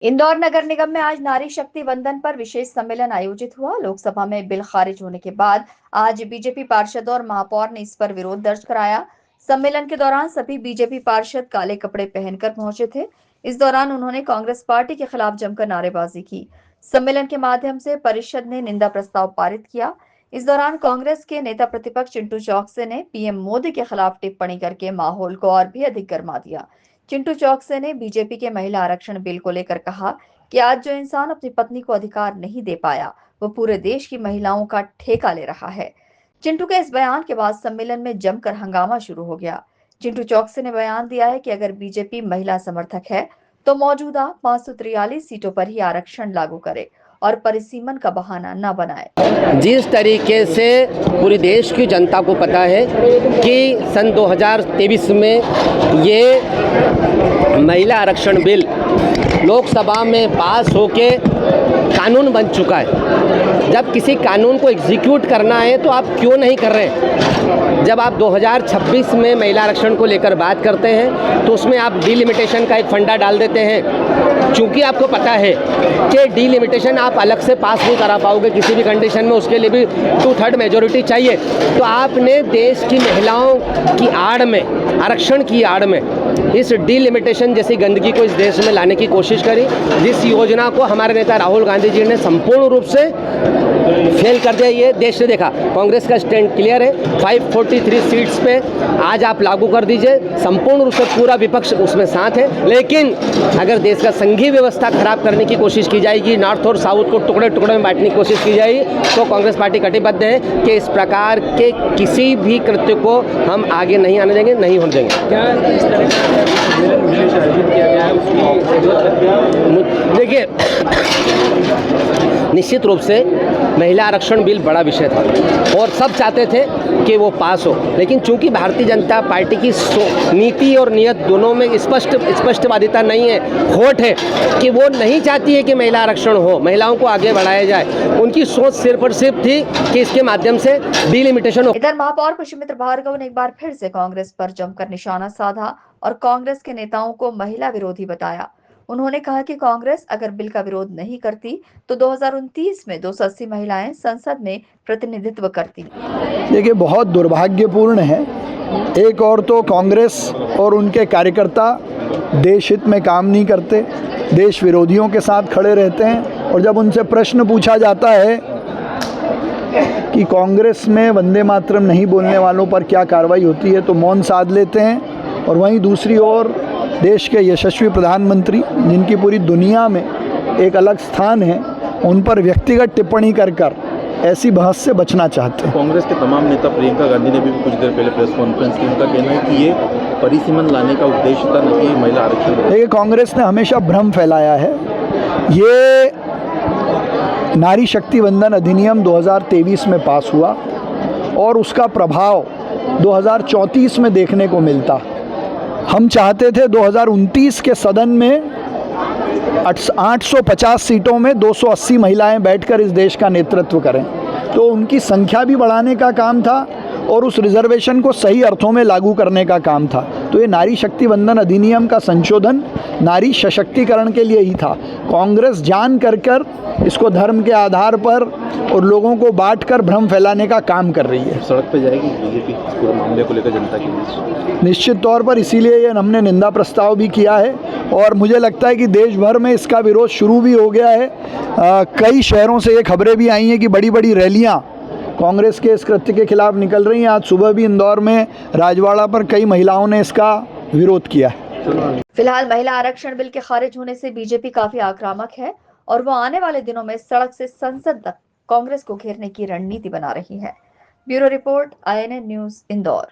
इंदौर नगर निगम में आज नारी शक्ति वंदन पर विशेष सम्मेलन आयोजित हुआ। लोकसभा में बिल खारिज होने के बाद आज बीजेपी पार्षद और महापौर ने इस पर विरोध दर्ज कराया। सम्मेलन के दौरान सभी बीजेपी पार्षद काले कपड़े पहनकर पहुंचे थे। इस दौरान उन्होंने कांग्रेस पार्टी के खिलाफ जमकर नारेबाजी की। सम्मेलन के माध्यम से परिषद ने निंदा प्रस्ताव पारित किया। इस दौरान कांग्रेस के नेता प्रतिपक्ष चिंटू चौकसे ने पीएम मोदी के खिलाफ टिप्पणी करके माहौल को और भी अधिक गर्मा दिया। चिंटू चौकसे ने बीजेपी के महिला आरक्षण बिल को लेकर कहा कि आज जो इंसान अपनी पत्नी को अधिकार नहीं दे पाया, वो पूरे देश की महिलाओं का ठेका ले रहा है। चिंटू के इस बयान के बाद सम्मेलन में जमकर हंगामा शुरू हो गया। चिंटू चौकसे ने बयान दिया है कि अगर बीजेपी महिला समर्थक है तो मौजूदा 543 सीटों पर ही आरक्षण लागू करे और परिसीमन का बहाना न बनाए। जिस तरीके से पूरे देश की जनता को पता है कि सन 2023 में ये महिला आरक्षण बिल लोकसभा में पास होके कानून बन चुका है। जब किसी कानून को एग्जीक्यूट करना है तो आप क्यों नहीं कर रहे? जब आप 2026 में महिला आरक्षण को लेकर बात करते हैं तो उसमें आप डिलिमिटेशन का एक फंडा डाल देते हैं। चूँकि आपको पता है कि डिलिमिटेशन आप अलग से पास नहीं करा पाओगे किसी भी कंडीशन में, उसके लिए भी 2/3 मेजोरिटी चाहिए। तो आपने देश की महिलाओं की आड़ में, आरक्षण की आड़ में इस डिलिमिटेशन जैसी गंदगी को इस देश में लाने की कोशिश करी, जिस योजना को हमारे नेता राहुल गांधी जी ने संपूर्ण रूप से फेल कर दिया। ये देश ने देखा। कांग्रेस का स्टैंड क्लियर है। 543 सीट्स पे आज आप लागू कर दीजिए, संपूर्ण रूप से पूरा विपक्ष उसमें साथ है। लेकिन अगर देश का संघीय व्यवस्था खराब करने की कोशिश की जाएगी, नॉर्थ और साउथ को टुकड़े टुकड़े में बांटने की कोशिश की जाएगी, तो कांग्रेस पार्टी कटिबद्ध है कि इस प्रकार के किसी भी कृत्य को हम आगे नहीं आने देंगे, नहीं होने देंगे। क्या इस तरह का आयोजित किया गया है उसकी? देखिए, निश्चित रूप से महिला आरक्षण बिल बड़ा विषय था और सब चाहते थे कि वो पास हो, लेकिन चूंकि भारतीय जनता पार्टी की नीति और नियत दोनों में स्पष्टवादिता नहीं है, खोट है कि वो नहीं चाहती है कि महिला आरक्षण हो, महिलाओं को आगे बढ़ाया जाए। उनकी सोच सिर्फ और सिर्फ थी कि इसके माध्यम से डिलिमिटेशन हो। इधर महापौर पुष्यमित्र भार्गव ने एक बार फिर से कांग्रेस पर जमकर निशाना साधा और कांग्रेस के नेताओं को महिला विरोधी बताया। उन्होंने कहा कि कांग्रेस अगर बिल का विरोध नहीं करती तो 2029 में 280 महिलाएं संसद में प्रतिनिधित्व करती। देखिए, बहुत दुर्भाग्यपूर्ण है। एक और तो कांग्रेस और उनके कार्यकर्ता देश हित में काम नहीं करते, देश विरोधियों के साथ खड़े रहते हैं, और जब उनसे प्रश्न पूछा जाता है कि कांग्रेस में वंदे मातरम नहीं बोलने वालों पर क्या कार्रवाई होती है तो मौन साध लेते हैं। और वहीं दूसरी ओर देश के यशस्वी प्रधानमंत्री, जिनकी पूरी दुनिया में एक अलग स्थान है, उन पर व्यक्तिगत टिप्पणी कर ऐसी बहस से बचना चाहते हैं। कांग्रेस के तमाम नेता, प्रियंका गांधी ने भी कुछ देर पहले प्रेस कॉन्फ्रेंस की, उनका कहना है कि ये परिसीमन लाने का उद्देश्य था, न कि महिला आरक्षण। देखिए, कांग्रेस ने हमेशा भ्रम फैलाया है। ये नारी शक्ति वंदन अधिनियम 2023 में पास हुआ और उसका प्रभाव 2034 में देखने को मिलता। हम चाहते थे 2029 के सदन में 850 सीटों में 280 महिलाएं बैठकर इस देश का नेतृत्व करें, तो उनकी संख्या भी बढ़ाने का काम था और उस रिजर्वेशन को सही अर्थों में लागू करने का काम था। तो ये नारी शक्ति वंदन अधिनियम का संशोधन नारी सशक्तिकरण के लिए ही था। कांग्रेस जान कर इसको धर्म के आधार पर और लोगों को बांटकर भ्रम फैलाने का काम कर रही है। सड़क पे जाएगी बीजेपी इस पूरे मामले को लेकर जनता के बीच? निश्चित तौर पर, इसीलिए ये हमने निंदा प्रस्ताव भी किया है और मुझे लगता है कि देश भर में इसका विरोध शुरू भी हो गया है। कई शहरों से ये खबरें भी आई हैं कि बड़ी बड़ी रैलियाँ कांग्रेस के इस कृत्य के खिलाफ निकल रही हैं। आज सुबह भी इंदौर में राजवाड़ा पर कई महिलाओं ने इसका विरोध किया है। फिलहाल महिला आरक्षण बिल के खारिज होने से बीजेपी काफी आक्रामक है और वो आने वाले दिनों में सड़क से संसद तक कांग्रेस को घेरने की रणनीति बना रही है। Bureau report, INN news, Indore.